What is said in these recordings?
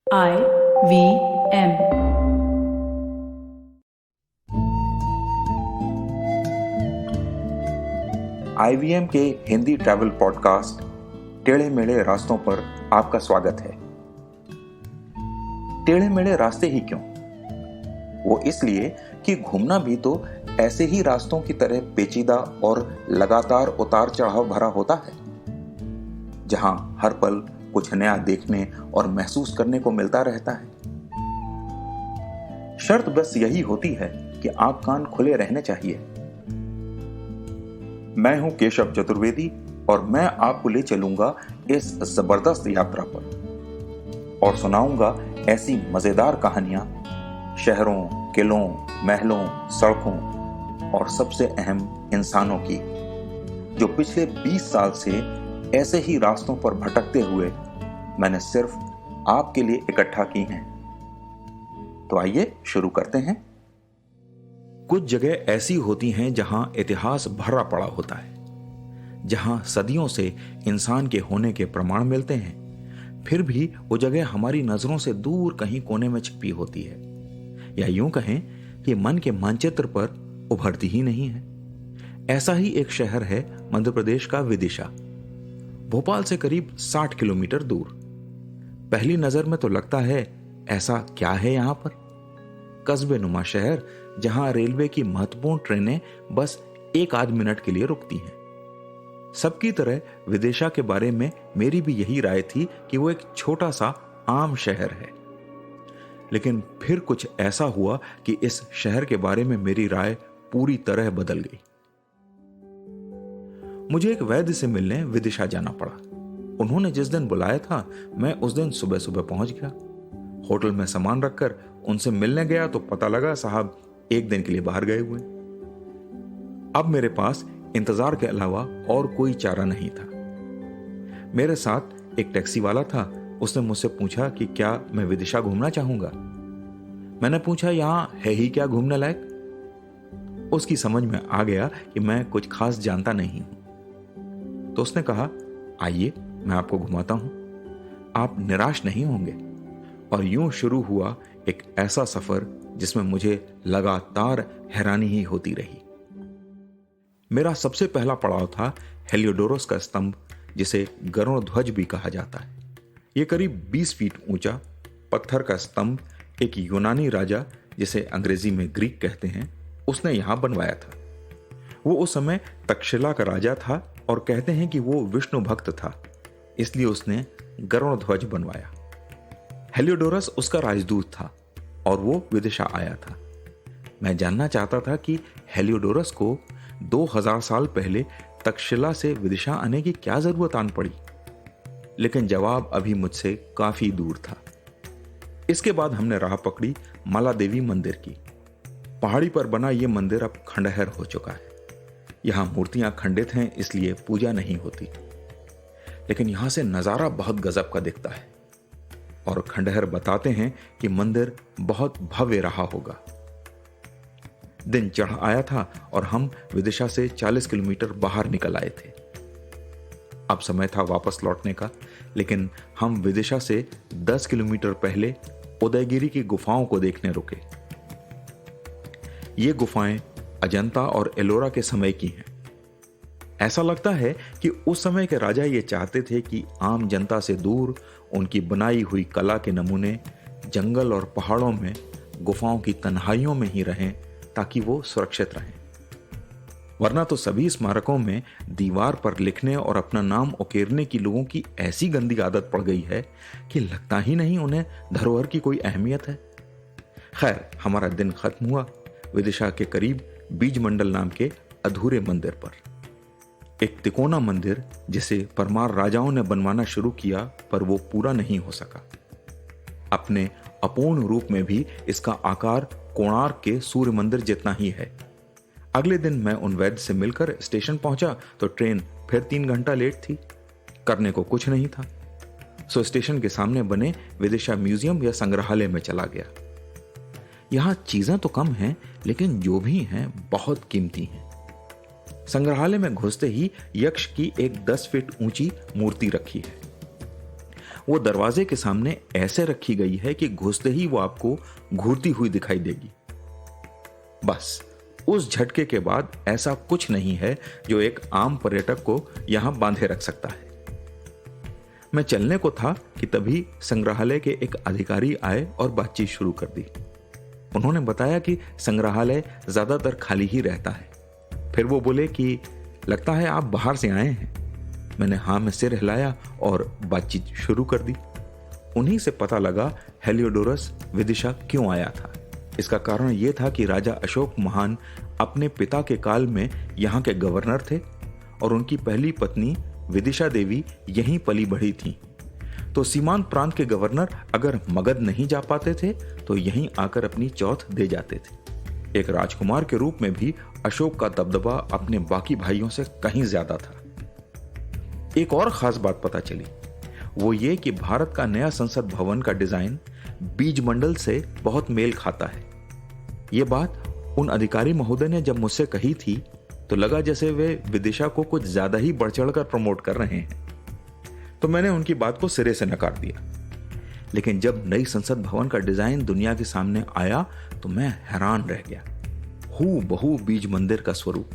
IVM। IVM के Hindi travel podcast टेढ़े मेढ़े रास्तों पर आपका स्वागत है। टेढ़े मेढ़े रास्ते ही क्यों? वो इसलिए कि घूमना भी तो ऐसे ही रास्तों की तरह पेचीदा और लगातार उतार चढ़ाव भरा होता है, जहां हर पल कुछ नया देखने और महसूस करने को मिलता रहता है। शर्त बस यही होती है कि आंख कान खुले रहने चाहिए। मैं हूं केशव चतुर्वेदी और मैं आपको ले चलूंगा इस जबरदस्त यात्रा पर और सुनाऊंगा ऐसी मजेदार कहानियां शहरों, किलों, महलों, सड़कों और सबसे अहम इंसानों की, जो पिछले 20 साल से ऐसे ही रास्तों पर भटकते हुए मैंने सिर्फ आपके लिए इकट्ठा की हैं। तो आइए शुरू करते हैं। कुछ जगह ऐसी होती हैं जहां इतिहास भरा पड़ा होता है, जहां सदियों से इंसान के होने के प्रमाण मिलते हैं, फिर भी वो जगह हमारी नजरों से दूर कहीं कोने में छिपी होती है, या यूं कहें कि मन के मानचित्र पर उभरती ही नहीं है। ऐसा ही एक शहर है मध्य प्रदेश का विदिशा, भोपाल से करीब 60 किलोमीटर दूर। पहली नजर में तो लगता है ऐसा क्या है यहां पर? कस्बे नुमा शहर जहां रेलवे की महत्वपूर्ण ट्रेनें बस एक आध मिनट के लिए रुकती हैं। सबकी तरह विदिशा के बारे में मेरी भी यही राय थी कि वो एक छोटा सा आम शहर है, लेकिन फिर कुछ ऐसा हुआ कि इस शहर के बारे में मेरी राय पूरी तरह बदल गई। मुझे एक वैद्य से मिलने विदिशा जाना पड़ा। उन्होंने जिस दिन बुलाया था, मैं उस दिन सुबह सुबह पहुंच गया। होटल में सामान रखकर उनसे मिलने गया तो पता लगा साहब एक दिन के लिए बाहर गए हुए। अब मेरे पास इंतजार के अलावा और कोई चारा नहीं था। मेरे साथ एक टैक्सी वाला था। उसने मुझसे पूछा कि क्या मैं विदिशा घूमना चाहूंगा। मैंने पूछा यहां है ही क्या घूमने लायक। उसकी समझ में आ गया कि मैं कुछ खास जानता नहीं हूं, तो उसने कहा आइए मैं आपको घुमाता हूं, आप निराश नहीं होंगे। और यूं शुरू हुआ एक ऐसा सफर जिसमें मुझे लगातार हैरानी ही होती रही। मेरा सबसे पहला पड़ाव था हेलियोडोरस का स्तंभ, जिसे गरुड़ ध्वज भी कहा जाता है। यह करीब 20 फीट ऊंचा पत्थर का स्तंभ एक यूनानी राजा, जिसे अंग्रेजी में ग्रीक कहते हैं, उसने यहां बनवाया था। वो उस समय तक्षशिला का राजा था और कहते हैं कि वो विष्णु भक्त था, इसलिए उसने गरुड़ ध्वज बनवाया। हेलियोडोरस उसका राजदूत था और वो विदिशा आया था। मैं जानना चाहता था कि हेलियोडोरस को 2000 साल पहले तक्षशिला से विदिशा आने की क्या जरूरत आन पड़ी, लेकिन जवाब अभी मुझसे काफी दूर था। इसके बाद हमने राह पकड़ी माला देवी मंदिर की। पहाड़ी पर बना यह मंदिर अब खंडहर हो चुका है। यहां मूर्तियां खंडित हैं, इसलिए पूजा नहीं होती, लेकिन यहां से नजारा बहुत गजब का दिखता है और खंडहर बताते हैं कि मंदिर बहुत भव्य रहा होगा। दिन चढ़ आया था और हम विदिशा से 40 किलोमीटर बाहर निकल आए थे। अब समय था वापस लौटने का, लेकिन हम विदिशा से 10 किलोमीटर पहले उदयगिरी की गुफाओं को देखने रुके। ये गुफाएं अजंता और एलोरा के समय की हैं। ऐसा लगता है कि उस समय के राजा ये चाहते थे कि आम जनता से दूर उनकी बनाई हुई कला के नमूने जंगल और पहाड़ों में, गुफाओं की तन्हाइयों में ही रहें, ताकि वो सुरक्षित रहें। वरना तो सभी स्मारकों में दीवार पर लिखने और अपना नाम उकेरने की लोगों की ऐसी गंदी आदत पड़ गई है कि लगता ही नहीं उन्हें धरोहर की कोई अहमियत है। खैर, हमारा दिन खत्म हुआ विदिशा के करीब बीज मंडल नाम के अधूरे मंदिर पर। एक तिकोना मंदिर जिसे परमार राजाओं ने बनवाना शुरू किया, पर वो पूरा नहीं हो सका। अपने अपूर्ण रूप में भी इसका आकार कोणार्क के सूर्य मंदिर जितना ही है। अगले दिन मैं उन वैद्य से मिलकर स्टेशन पहुंचा तो ट्रेन फिर 3 घंटा लेट थी। करने को कुछ नहीं था, सो स्टेशन के सामने बने विदिशा म्यूजियम या संग्रहालय में चला गया। यहां चीजें तो कम हैं, लेकिन जो भी हैं बहुत कीमती हैं। संग्रहालय में घुसते ही यक्ष की एक 10 फीट ऊंची मूर्ति रखी है। वो दरवाजे के सामने ऐसे रखी गई है कि घुसते ही वो आपको घूरती हुई दिखाई देगी। बस उस झटके के बाद ऐसा कुछ नहीं है जो एक आम पर्यटक को यहां बांधे रख सकता है। मैं चलने को था कि तभी संग्रहालय के एक अधिकारी आए और बातचीत शुरू कर दी। उन्होंने बताया कि संग्रहालय ज्यादातर खाली ही रहता है। फिर वो बोले कि लगता है आप बाहर से आए हैं। मैंने हाँ में सिर हिलाया और बातचीत शुरू कर दी। उन्हीं से पता लगा हेलियोडोरस विदिशा क्यों आया था। इसका कारण यह था कि राजा अशोक महान अपने पिता के काल में यहाँ के गवर्नर थे और उनकी पहली पत्नी विदिशा देवी यहीं पली बढ़ी थी। तो सीमांत प्रांत के गवर्नर अगर मगध नहीं जा पाते थे तो यहीं आकर अपनी चौथ दे जाते थे। एक राजकुमार के रूप में भी अशोक का दबदबा अपने बाकी भाइयों से कहीं ज्यादा था। एक और खास बात पता चली, वो ये कि भारत का नया संसद भवन का डिजाइन बीज मंडल से बहुत मेल खाता है। ये बात उन अधिकारी महोदय ने जब मुझसे कही थी तो लगा जैसे वे विदिशा को कुछ ज्यादा ही बढ़ चढ़कर प्रमोट कर रहे हैं। तो मैंने उनकी बात को सिरे से नकार दिया। लेकिन जब नई संसद भवन का डिजाइन दुनिया के सामने आया तो मैं हैरान रह गया। हूबहू बीज मंदिर का स्वरूप।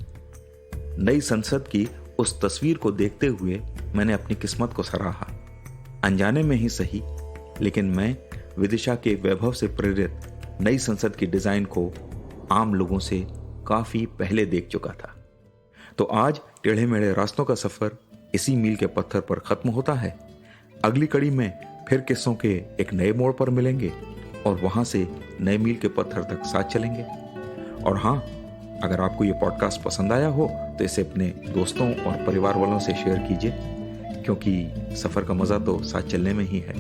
नई संसद की उस तस्वीर को देखते हुए मैंने अपनी किस्मत को सराहा। अनजाने में ही सही, लेकिन मैं विदिशा के वैभव से प्रेरित नई संसद की डिजाइन को आम लोगों से काफी पहले देख चुका था। तो आज टेढ़े मेढ़े रास्तों का सफर इसी मील के पत्थर पर खत्म होता है। अगली कड़ी में फिर किस्सों के एक नए मोड़ पर मिलेंगे और वहां से नए मील के पत्थर तक साथ चलेंगे। और हाँ, अगर आपको ये पॉडकास्ट पसंद आया हो तो इसे अपने दोस्तों और परिवार वालों से शेयर कीजिए, क्योंकि सफर का मजा तो साथ चलने में ही है।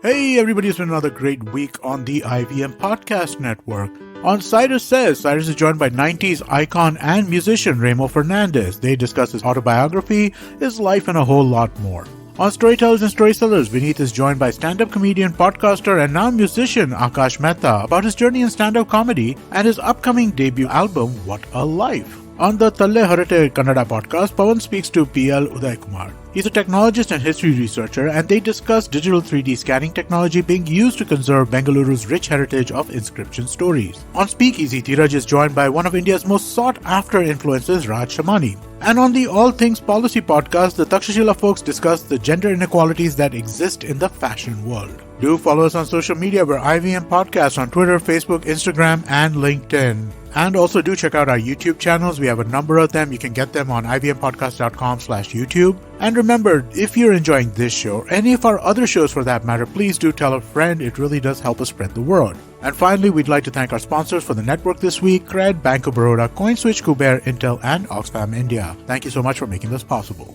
Hey everybody, it's been another great week on the IVM Podcast Network. On Cyrus Says, Cyrus is joined by 90s icon and musician Remo Fernandez. They discuss his autobiography, his life, and a whole lot more. On Storytellers and Storysellers, Vineet is joined by stand-up comedian, podcaster, and now musician Akash Mehta about his journey in stand-up comedy and his upcoming debut album, What a Life. On the Talle Harate Kannada podcast, Pawan speaks to PL Uday Kumar. He's a technologist and history researcher, and they discuss digital 3D scanning technology being used to conserve Bengaluru's rich heritage of inscription stories. On Speakeasy, Dheeraj is joined by one of India's most sought-after influencers, Raj Shamani. And on the All Things Policy podcast, the Takshashila folks discuss the gender inequalities that exist in the fashion world. Do follow us on social media. We're IVM Podcast on Twitter, Facebook, Instagram, and LinkedIn. And also do check out our YouTube channels. We have a number of them. You can get them on ivmpodcast.com/YouTube. And remember, if you're enjoying this show, or any of our other shows for that matter, please do tell a friend. It really does help us spread the word. And finally, we'd like to thank our sponsors for the network this week: Cred, Bank of Baroda, CoinSwitch, Kuber, Intel, and Oxfam India. Thank you so much for making this possible.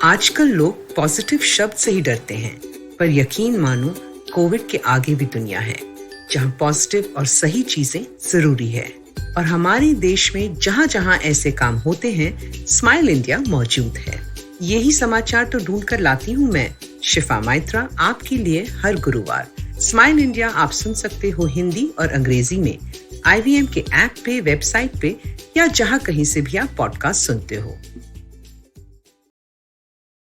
आजकल लोग positive शब्द से ही डरते हैं, पर यकीन मानो Covid के आगे भी दुनिया है जहां पॉजिटिव और सही चीजें जरूरी है। और हमारे देश में जहां जहां ऐसे काम होते हैं, स्माइल इंडिया मौजूद है। यही समाचार तो ढूंढ कर लाती हूँ मैं, शिफा मैत्रा, आपके लिए हर गुरुवार। स्माइल इंडिया आप सुन सकते हो हिंदी और अंग्रेजी में IVM के ऐप पे, वेबसाइट पे, या जहां कहीं से भी आप पॉडकास्ट सुनते हो।